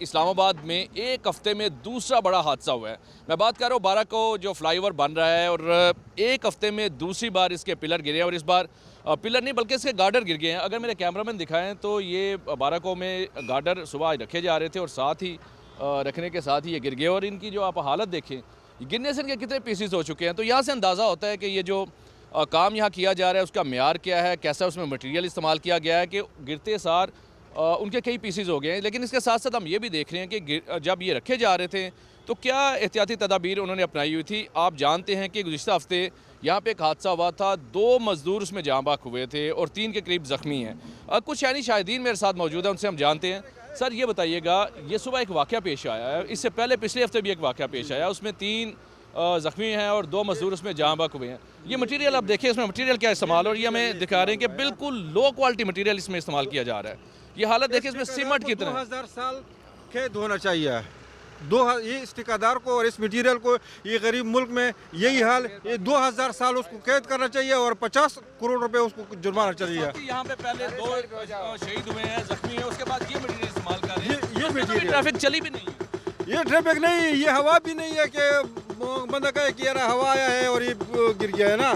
इस्लामाबाद में एक हफ्ते में दूसरा बड़ा हादसा हुआ है। मैं बात कर रहा हूँ बारा को जो फ्लाईओवर बन रहा है और एक हफ्ते में दूसरी बार इसके पिलर गिरे हैं और इस बार पिलर नहीं बल्कि इसके गार्डर गिर गए हैं। अगर मेरे कैमरामैन दिखाएं तो ये बाराको में गार्डर सुबह रखे जा रहे थे और साथ ही रखने के साथ ही ये गिर गए और इनकी जो आप हालत देखें गिरने से इनके कितने पीसीस हो चुके हैं। तो यहाँ से अंदाज़ा होता है कि ये जो काम यहाँ किया जा रहा है उसका मेयार क्या है, कैसा उसमें मटेरियल इस्तेमाल किया गया है कि गिरते सार उनके कई पीसीज हो गए हैं। लेकिन इसके साथ साथ हम ये भी देख रहे हैं कि जब ये रखे जा रहे थे तो क्या एहतियाती तदाबीर उन्होंने अपनाई हुई थी। आप जानते हैं कि गुज़िश्ता हफ्ते यहाँ पे एक हादसा हुआ था, 2 मज़दूर उसमें जाँ बाक हुए थे और 3 के करीब ज़ख्मी हैं। कुछ यानी शाहिदीन मेरे साथ मौजूद हैं, उनसे हम जानते हैं। सर ये बताइएगा, ये सुबह एक वाक़या पेश आया है, इससे पहले पिछले हफ्ते भी एक वाक़या पेश आया, उसमें 3 ज़ख्मी हैं और 2 मज़दूर उसमें जाँ बाक हुए हैं। ये मटीरियल आप देखिए, इसमें मटीरियल क्या इस्तेमाल और ये हमें दिखा रहे हैं कि बिल्कुल लो क्वालिटी मटीरियल इसमें इस्तेमाल किया जा रहा है। ये हालत देखिए, इसमें सीमेंट की तरह 2000 साल कैद होना चाहिए। ये इस ठेकेदार को और इस मटीरियल को, ये गरीब मुल्क में यही हाल, ये 2000 साल उसको कैद करना चाहिए और 50 करोड़ रुपए उसको जुर्माना चाहिए। यहाँ पे पहले 2 शहीद हुए हैं, जख्मी हैं, उसके बाद ये मटीरियल इस्तेमाल कर रहे हैं। ये मटीरियल ट्रैफिक चली भी नहीं, ये ट्रैफिक नहीं, ये हवा भी नहीं है कि बंदा कहे कि यार हवा आया है और ये गिर गया है ना,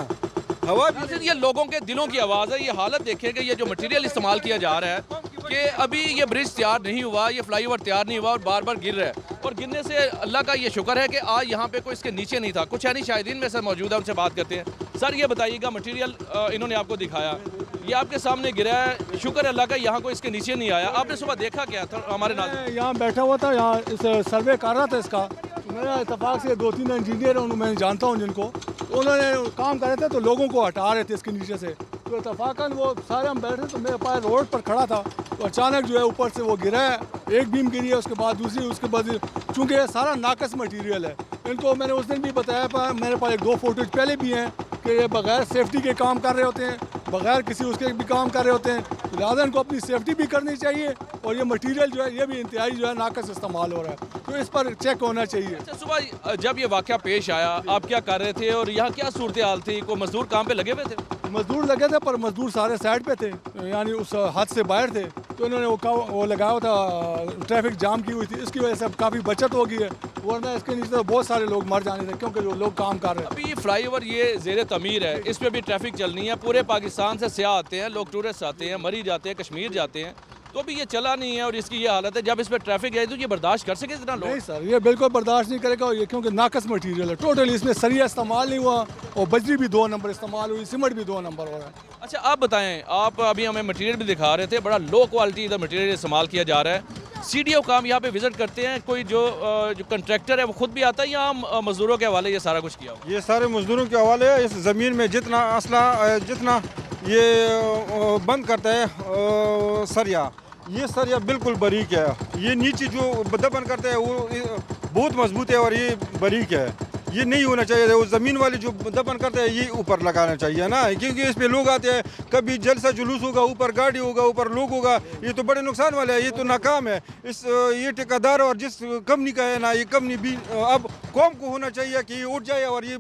हवा भी। ये लोगों के दिलों की आवाज़ है। ये हालत देखेगा, ये जो मटेरियल इस्तेमाल किया जा रहा है कि अभी ये ब्रिज तैयार नहीं हुआ, ये फ्लाईओवर तैयार नहीं हुआ और बार बार गिर रहा है और गिरने से अल्लाह का ये शुक्र है कि आज यहाँ पे कोई इसके नीचे नहीं था। कुछ यानी शाहिदीन में सर मौजूद है, उनसे बात करते हैं। सर ये बताइएगा, मटेरियल इन्होंने आपको दिखाया, ये आपके सामने गिरा है, शुक्र अल्लाह का यहाँ कोई इसके नीचे नहीं आया। आपने सुबह देखा क्या था? हमारे नाज़रीन यहाँ बैठा हुआ था, यहाँ इस सर्वे कर रहा था इसका, मेरा इत्तेफाक से 2-3 इंजीनियर हैं, मैं जानता हूँ जिनको, तो उन्होंने काम कर रहे थे तो लोगों को हटा रहे थे इसके नीचे से, तो इत्तेफाकन वो सारे हम बैठे तो मेरे पास रोड पर खड़ा था तो अचानक जो है ऊपर से वो गिरा है, एक बीम गिरी है, उसके बाद दूसरी, उसके बाद चूँकि ये सारा नाकस मटीरियल है। इनको मैंने उस दिन भी बताया, मेरे पास 1-2 फोटोज पहले भी हैं कि ये बगैर सेफ्टी के काम कर रहे होते हैं, बगैर किसी उसके भी काम कर रहे होते हैं, लिहाजा इनको अपनी सेफ्टी भी करनी चाहिए और ये मटेरियल जो है ये भी इंतहाई जो है नाकस इस्तेमाल हो रहा है, तो इस पर चेक होना चाहिए। अच्छा, सुबह जब ये वाक़या पेश आया आप क्या कर रहे थे और यहाँ क्या सूरत हाल थी? कोई मजदूर काम पे लगे हुए थे? मजदूर लगे थे पर मजदूर सारे साइड पे थे, यानी उस हद से बाहर थे, तो इन्होंने वो लगाया था, ट्रैफिक जाम की हुई थी, इसकी वजह से काफ़ी बचत हो गई है, वरना इसके नीचे तो बहुत सारे लोग मर जाने थे क्योंकि जो लोग काम कर रहे हैं। अभी फ्लाईओवर ये ज़ेर तमीर है, इस पर भी ट्रैफिक चलनी है, पूरे पाकिस्तान से सियाह आते हैं, लोग टूरिस्ट आते हैं, मरी जाते हैं, कश्मीर जाते हैं, तो अभी ये चला नहीं है और इसकी ये हालत है। जब इस पर ट्रैफिक है तो ये बर्दाश्त कर सके इतना लोग? नहीं सर, ये बिल्कुल बर्दाश्त नहीं करेगा, ये क्योंकि नाकस मटीरियल है, टोटली इसमें सरिया इस्तेमाल नहीं हुआ और बजरी भी 2 नंबर इस्तेमाल हुई, सीमेंट भी 2 नंबर हो रहा है। अच्छा आप बताएं, आप अभी हमें मटेरियल भी दिखा रहे थे, बड़ा लो क्वालिटी इधर मटेरियल इस्तेमाल किया जा रहा है। CDO काम यहाँ पे विजिट करते हैं, कोई जो कंट्रैक्टर है वो खुद भी आता है या मजदूरों के हवाले ये सारा कुछ किया हुआ? ये सारे मजदूरों के हवाले है। इस ज़मीन में जितना असला, जितना ये बंद करता है सरिया, ये सरिया बिल्कुल बारीक है, ये नीचे जो दफन करता है वो बहुत मजबूत है और ये बारीक है, ये नहीं होना चाहिए। वो ज़मीन वाली जो दफन करते हैं ये ऊपर लगाना चाहिए ना, क्योंकि इस पे लोग आते हैं, कभी जलसा जुलूस होगा, ऊपर गाड़ी होगा, ऊपर लोग होगा, ये तो बड़े नुकसान वाला है, ये तो नाकाम है। ये ठेकेदार और जिस कंपनी का है ना, ये कंपनी भी अब कौम को होना चाहिए कि ये उठ जाए और ये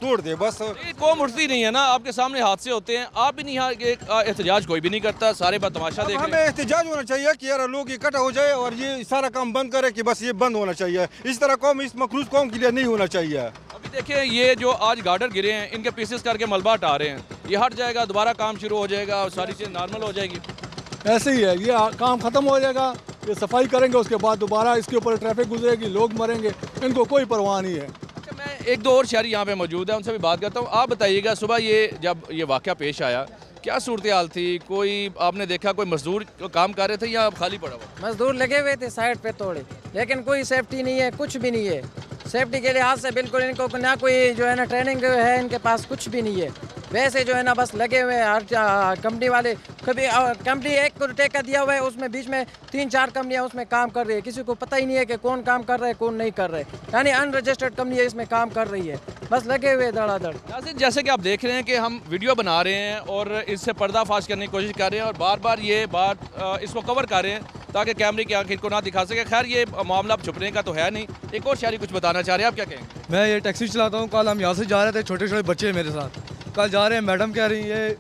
तोड़ दे बस। ये कौम उठती नहीं है ना, आपके सामने हादसे होते हैं, आप भी नहीं, यहाँ एहतजाज कोई भी नहीं करता, सारे बात तमाशा देख रहे हैं। हमें एहतजाज होना चाहिए कि यार लोग इकट्ठा हो जाए और ये सारा काम बंद करे कि बस ये बंद होना चाहिए। इस तरह कौम, इस मखलूस कौम के लिए नहीं होना चाहिए। अभी देखिए, ये जो आज गार्डर गिरे हैं इनके पीसेस करके मलबा हटा रहे हैं, ये हट जाएगा, दोबारा काम शुरू हो जाएगा और सारी चीज़ नॉर्मल हो जाएगी। ऐसे ही है, ये काम ख़त्म हो जाएगा, ये सफाई करेंगे, उसके बाद दोबारा इसके ऊपर ट्रैफिक गुजरेगी, लोग मरेंगे, इनको कोई परवाह नहीं है। मैं 1-2 और शहरी यहाँ पे मौजूद है, उनसे भी बात करता हूँ। आप बताइएगा, सुबह ये जब ये वाक़या पेश आया क्या सूरत हाल थी? कोई आपने देखा कोई मजदूर काम कर रहे थे या खाली पड़ा हुआ? मजदूर लगे हुए थे साइड पे थोड़े, लेकिन कोई सेफ्टी नहीं है, कुछ भी नहीं है सेफ्टी के लिहाज से, बिल्कुल इनको ना कोई जो है ना ट्रेनिंग है, इनके पास कुछ भी नहीं है, वैसे जो है ना बस लगे हुए हैं। हर कंपनी वाले, कभी कंपनी एक को ठेका दिया हुआ है, उसमें बीच में 3-4 कंपनियां उसमें काम कर रही है, किसी को पता ही नहीं है कि कौन काम कर रहा है कौन नहीं कर रहा है, यानी अनरजिस्टर्ड कंपनी इसमें काम कर रही है, बस लगे हुए धड़ाधड़। जैसे कि आप देख रहे हैं कि हम वीडियो बना रहे हैं और इससे पर्दाफाश करने की कोशिश कर रहे हैं और बार बार ये बात इसको कवर कर रहे हैं ताकि कैमरे की आंख इनको ना दिखा सके। खैर ये मामला अब छुपने का तो है नहीं। एक और शायरी कुछ बताना चाह रहे हैं, आप क्या कहेंगे? मैं ये टैक्सी चलाता हूँ, कल हम यहाँ से जा रहे थे, छोटे छोटे बच्चे मेरे साथ, कल जा रहे हैं, मैडम कह रही है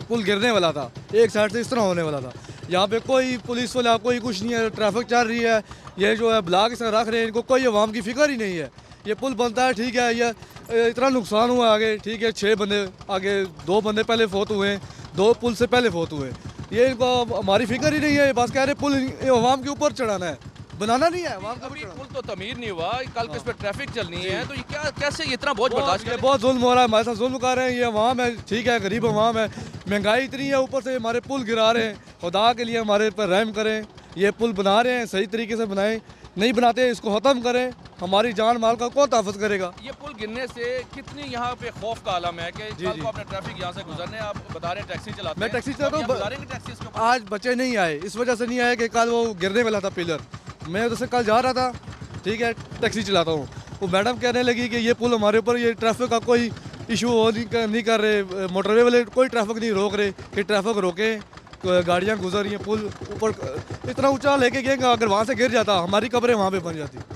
पुल गिरने वाला था, एक साइड से इस तरह होने वाला था, यहाँ पे कोई पुलिस वाला कोई कुछ नहीं है, ट्रैफिक चल रही है, ये जो है ब्लॉक इस रख रहे हैं, इनको कोई अवाम की फिक्र ही नहीं है। ये पुल बनता है ठीक है, ये इतना नुकसान हुआ आगे ठीक है, 6 बंदे आगे, 2 बंदे पहले फोत हुए हैं, 2 पुल से पहले फोत हुए, ये इनको हमारी फिक्र ही नहीं है। बस कह रहे पुल अवाम के ऊपर चढ़ाना है, बनाना नहीं है अवाम के ऊपर अभी चढ़ाना। पुल तो तमीर नहीं हुआ, कल को इस पर ट्रैफिक चलनी है, तो ये क्या कैसे इतना बोझ बर्दाश्त ये करें? बहुत जुल्म हो रहा है, हमारे साथ जुल्म कर रहे हैं, ये अवाम है ठीक है, गरीब अवाम है, महंगाई इतनी है, ऊपर से हमारे पुल गिरा रहे हैं। खुदा के लिए हमारे पर रहम करें, ये पुल बना रहे हैं सही तरीके से बनाएं, नहीं बनाते इसको ख़त्म करें, हमारी जान माल का कौन तहफ़्फ़ुज़ करेगा। ये पुल गिरने से कितनी यहाँ पे खौफ का आलम है कि कल को अपने ट्रैफिक यहाँ से गुजरने, आप बता रहे हैं टैक्सी चलाते मैं हैं, टैक्सी चलाता हूँ, कभी आप गुजारेंगे टैक्सी इसके ऊपर? आज बच्चे नहीं आए, इस वजह से नहीं आए कि कल वो गिरने वाला था पिलर, मैं उधर से कल जा रहा था ठीक है, टैक्सी चलाता हूँ, वो मैडम कहने लगी कि ये पुल हमारे ऊपर, ये ट्रैफिक का कोई इशू हो नहीं कर रहे, मोटरवे वाले कोई ट्रैफिक नहीं रोक रहे कि ट्रैफिक रोके, गाड़ियाँ गुजर रही हैं, पुल ऊपर इतना ऊंचा लेके गए, अगर वहाँ से गिर जाता हमारी कब्रें वहाँ पे बन जाती।